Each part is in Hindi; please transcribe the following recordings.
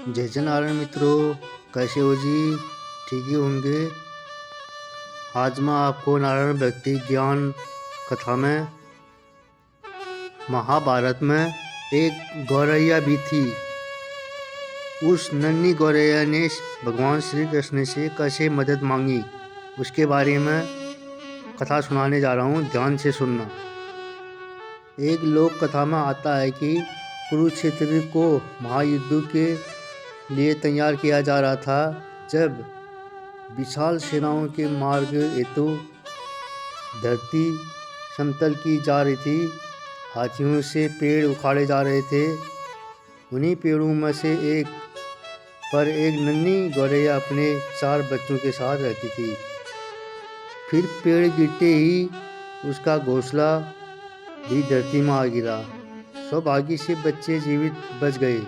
जय जय नारायण मित्रों, कैसे हो जी? ठीक ही होंगे। आज मैं आपको नारायण भक्ति ज्ञान कथा में महाभारत में एक गौरैया भी थी। उस नन्ही गौरैया ने भगवान श्री कृष्ण से कैसे मदद मांगी, उसके बारे में कथा सुनाने जा रहा हूँ, ध्यान से सुनना। एक लोक कथा में आता है कि कुरुक्षेत्र को महायुद्ध के लिए तैयार किया जा रहा था। जब विशाल सेनाओं के मार्ग हेतु धरती समतल की जा रही थी, हाथियों से पेड़ उखाड़े जा रहे थे। उन्हीं पेड़ों में से एक पर एक नन्ही गौरैया अपने 4 बच्चों के साथ रहती थी। फिर पेड़ गिरते ही उसका घोंसला भी धरती में आ गिरा। सौभाग्य से बच्चे जीवित बच गए,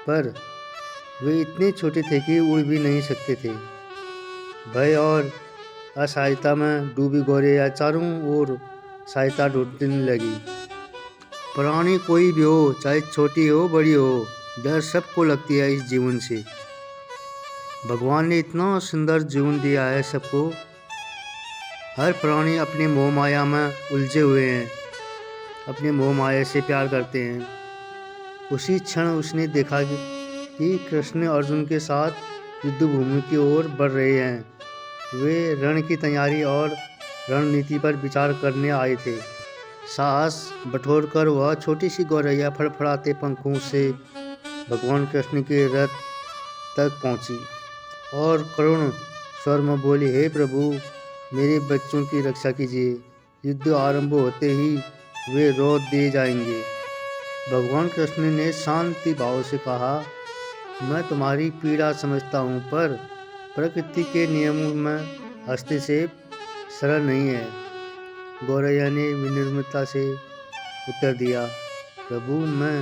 पर वे इतने छोटे थे कि उड़ भी नहीं सकते थे। भय और असहायता में डूबी गौरैया चारों ओर सहायता ढूंढने लगी। प्राणी कोई भी हो, चाहे छोटी हो बड़ी हो, डर सबको लगती है इस जीवन से। भगवान ने इतना सुंदर जीवन दिया है सबको। हर प्राणी अपने मोह माया में उलझे हुए हैं, अपने मोह माया से प्यार करते हैं। उसी क्षण उसने देखा कि कृष्ण अर्जुन के साथ युद्ध भूमि की ओर बढ़ रहे हैं। वे रण की तैयारी और रणनीति पर विचार करने आए थे। साहस बटोरकर वह छोटी सी गौरैया फड़फड़ाते पंखों से भगवान कृष्ण के रथ तक पहुंची और करुण स्वर में बोली, हे प्रभु, मेरे बच्चों की रक्षा कीजिए। युद्ध आरंभ होते ही वे रोक दिए जाएंगे। भगवान कृष्ण ने शांति भाव से कहा, मैं तुम्हारी पीड़ा समझता हूँ, पर प्रकृति के नियमों में हस्तक्षेप सरल नहीं है। गौरैया ने विनम्रता से उत्तर दिया, प्रभु, मैं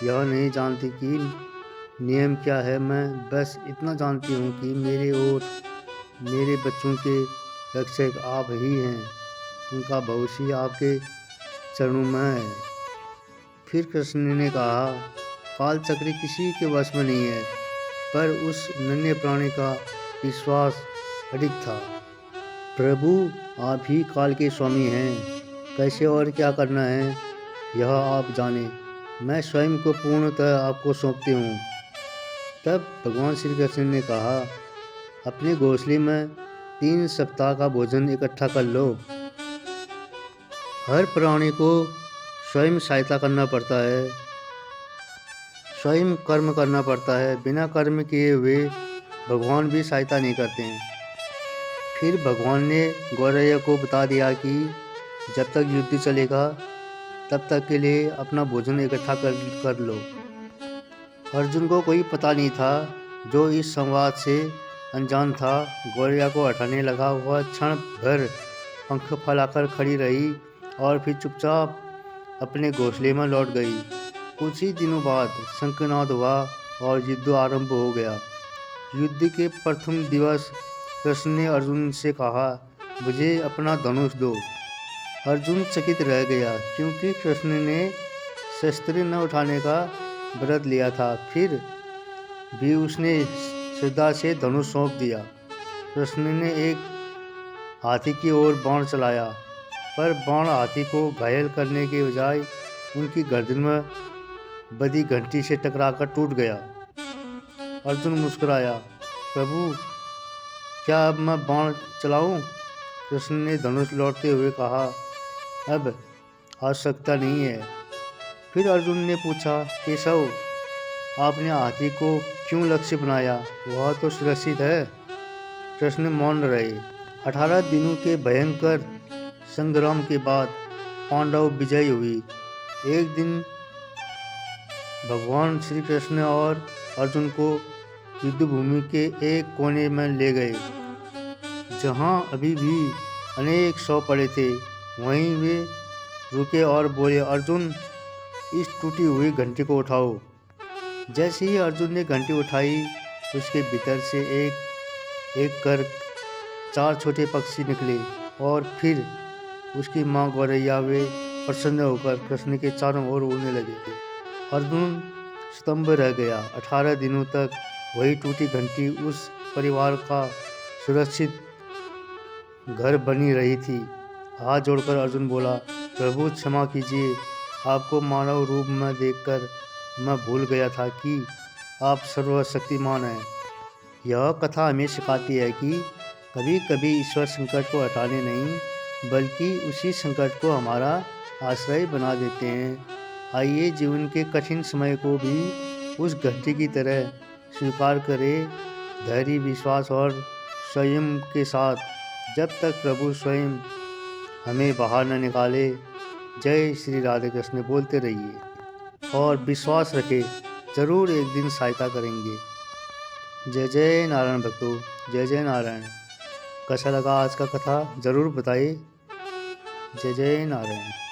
यह नहीं जानती कि नियम क्या है। मैं बस इतना जानती हूँ कि मेरे और मेरे बच्चों के रक्षक आप ही हैं। उनका भविष्य आपके चरणों में है। फिर कृष्ण ने कहा, काल चक्र किसी के वश में नहीं है, पर उस नन्हे प्राणी का विश्वास अडिग था। प्रभु, आप ही काल के स्वामी हैं। कैसे और क्या करना है, यह आप जाने। मैं स्वयं को पूर्णतः आपको सौंपती हूँ। तब भगवान श्री कृष्ण ने कहा, अपने घोंसले में 3 सप्ताह का भोजन इकट्ठा कर लो। हर प्राणी को स्वयं सहायता करना पड़ता है, स्वयं कर्म करना पड़ता है। बिना कर्म किए हुए भगवान भी सहायता नहीं करते हैं। फिर भगवान ने गौरैया को बता दिया कि जब तक युद्ध चलेगा तब तक के लिए अपना भोजन इकट्ठा कर लो। अर्जुन को कोई पता नहीं था, जो इस संवाद से अनजान था। गौरैया को हटाने लगा। वह क्षण भर पंख फैलाकर खड़ी रही और फिर चुपचाप अपने घोंसले में लौट गई। कुछ ही दिनों बाद शंखनाद हुआ और युद्ध आरंभ हो गया। युद्ध के प्रथम दिवस कृष्ण ने अर्जुन से कहा, मुझे अपना धनुष दो। अर्जुन चकित रह गया, क्योंकि कृष्ण ने शस्त्र न उठाने का व्रत लिया था। फिर भी उसने श्रद्धा से धनुष सौंप दिया। कृष्ण ने एक हाथी की ओर बाण चलाया, पर बाण हाथी को घायल करने के बजाय उनकी गर्दन में बधी घंटी से टकराकर टूट गया। अर्जुन मुस्कुराया, प्रभु, क्या अब मैं बाण चलाऊं? कृष्ण ने धनुष लौटते हुए कहा, अब आवश्यकता नहीं है। फिर अर्जुन ने पूछा, केशव, आपने हाथी को क्यों लक्ष्य बनाया? वह तो सुरक्षित है। कृष्ण मौन रहे। 18 दिनों के भयंकर संग्राम के बाद पांडव विजयी हुई। एक दिन भगवान श्री कृष्ण और अर्जुन को युद्ध भूमि के एक कोने में ले गए, जहां अभी भी अनेक शव पड़े थे। वहीं वे रुके और बोले, अर्जुन, इस टूटी हुई घंटी को उठाओ। जैसे ही अर्जुन ने घंटी उठाई, उसके भीतर से एक एक कर 4 छोटे पक्षी निकले और फिर उसकी माँ गौरैया वे प्रसन्न होकर कृष्ण के चारों ओर उड़ने लगे। अर्जुन स्तंभ रह गया। 18 दिनों तक वही टूटी घंटी उस परिवार का सुरक्षित घर बनी रही थी। हाथ जोड़कर अर्जुन बोला, प्रभु क्षमा कीजिए, आपको मानव रूप में देखकर मैं भूल गया था कि आप सर्वशक्तिमान हैं। यह कथा हमें सिखाती है कि कभी कभी ईश्वर संकट को हटाने नहीं बल्कि उसी संकट को हमारा आश्रय बना देते हैं। आइए जीवन के कठिन समय को भी उस घंटी की तरह स्वीकार करें, धैर्य, विश्वास और संयम के साथ, जब तक प्रभु स्वयं हमें बाहर न निकाले। जय श्री राधे कृष्ण बोलते रहिए और विश्वास रखें, जरूर एक दिन सहायता करेंगे। जय जय नारायण भक्तों, जय जय नारायण। कैसा लगा आज का कथा ज़रूर बताइए। जय जय नारायण।